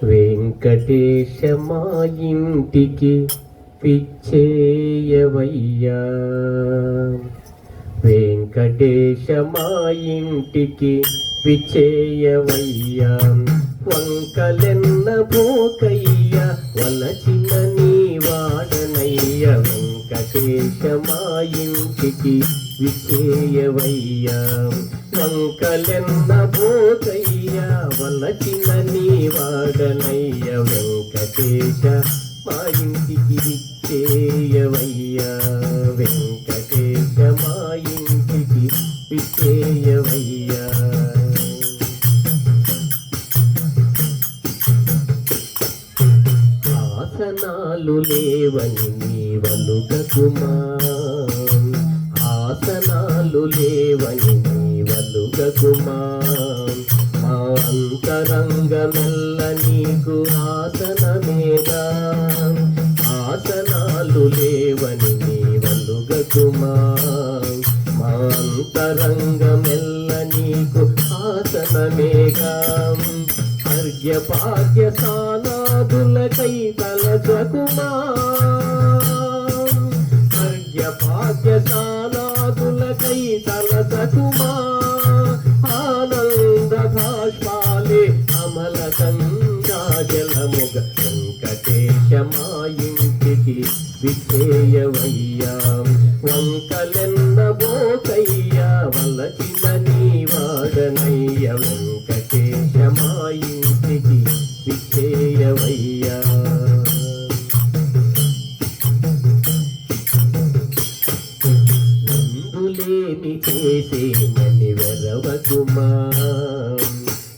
వెంకటేశ మా ఇంటికి పిచ్చేయవయ్యా, వెంకటేశ మా ఇంటికి పిచ్చేయవయ్యా. వంకలెన్న పోకయ్య వలచిన నీ వాడనయ్య, వెంకటేశ మా ఇంటికి విచ్చేయవయ్యా. వంకలెన్న పోకయ్య వలచిన నీ వాడనయ్య, వెంకటేశ మా ఇంటికి విచ్చేయవయ్యా. వెంకటేశ మా ఇంటికి విచ్చేయవయ్యా. ఆసనాలు లేవని నీ వలుగకుమా, ఆసనాలు లేవని నీ వలుగకుమా. మా అంతరంగమెల్ల నీకు ఆసనమేగా, ఆసనాలు లేవని నీ వలుగకుమా. మా అంతరంగమెల్ల నీకు ఆసనమేగా. అర్ఘ్యపాద్య సానాదులకై తలచకుమా, అర్ఘ్యపాద్య సానాదులకై తలచకుమా. ఆనంద భాష్పాలే అమల గంగాజలముగ, వెంకటేశ మా ఇంటికి విచ్చేయవయ్యా. వంకలెన్న బోకయ్య వలచిన నీ వాడనయ్య, వెంకటేశ మా ఇంటికి విచ్చేయవయ్యా. విందులేమి చేసేమని వెరవకుమా,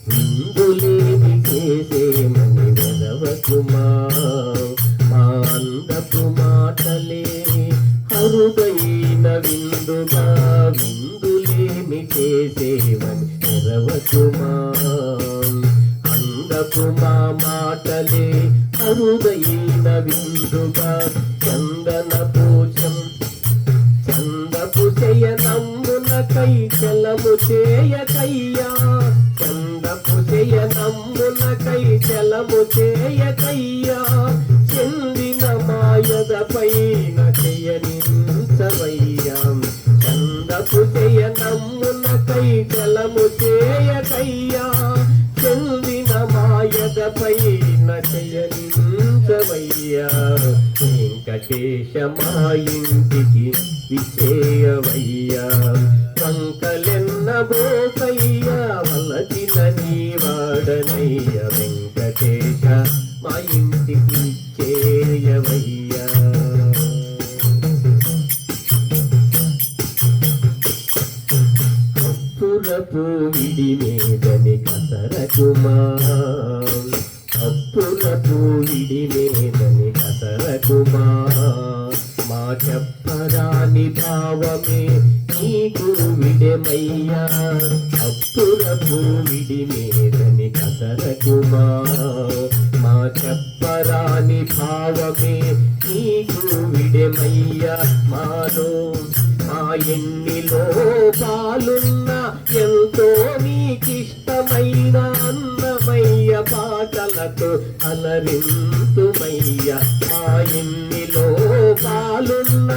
విందులేమి చేసేమని వెరవకుమా. మా అందపు మాటలే అరుదైన విందుగా, విందులేమి చేసేమని వెరవకుమా. అందపు మా మాటలే అరుదైన విందుగా. చందనపు చందపు శయనమ్మునకై చలము చేయకయ్యా, చందపు శయనమ్మునకై చలము చేయకయ్యా. చెందిన మాయద పైన చేయనించవయ్యా, చందపు శయనమ్మునకై చలము చేయకయ్యా. చెందిన మాయద పైన చేయనించవయ్యా. వెంకటేశ మా ఇంటికి విచ్చేయవయ్యా. వంకలెన్న బోకయ్య వలచిన నీ వాడనయ్య, వెంకటేశ మా ఇంటికి విచ్చేయవయ్యా. అప్పురపు విడి మీదని కసరకుమా, అప్పురపు విడి మీదని కసరకుమా. మా చెప్పరాని భావమే నీకు విడమయ్యా, అప్పురపు విడి మీదని కసరకుమా. మా చెప్పరాని భావమే నీకు విడమయ్యా. మాలో మా ఎన్నిలో పాలున్న ఎంతో నీకిష్టమైన అన్నమయ్య పాటలతో అలరింతుమయ్య. మా ఎన్నిలో పాలున్న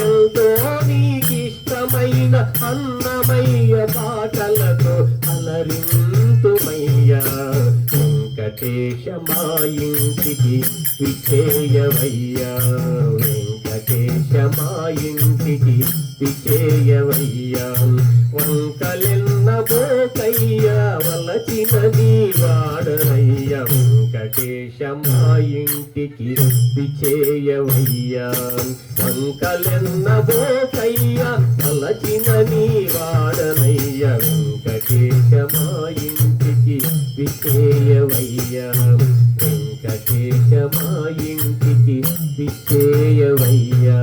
ఎంతో నీకిష్టమైన అన్నమయ్య పాటలతో అలరింతుమయ్య. వెంకటేశ మా ఇంటికి విచ్చేయవయ్యా, వెంకటేశ మా ఇంటికి విచ్చేయవయ్యా. వంకలెన్న బోకయ్య వలచిన నీ వాడనయ్య, వెంకటేశ మా ఇంటికి విచ్చేయవయ్యా. వంకలెన్న బోకయ్య వలచిన నీ వాడనయ్య, వెంకటేశ మా ఇంటికి విచ్చేయవయ్యా. వెంకటేశ మా ఇంటికి విచ్చేయవయ్యా.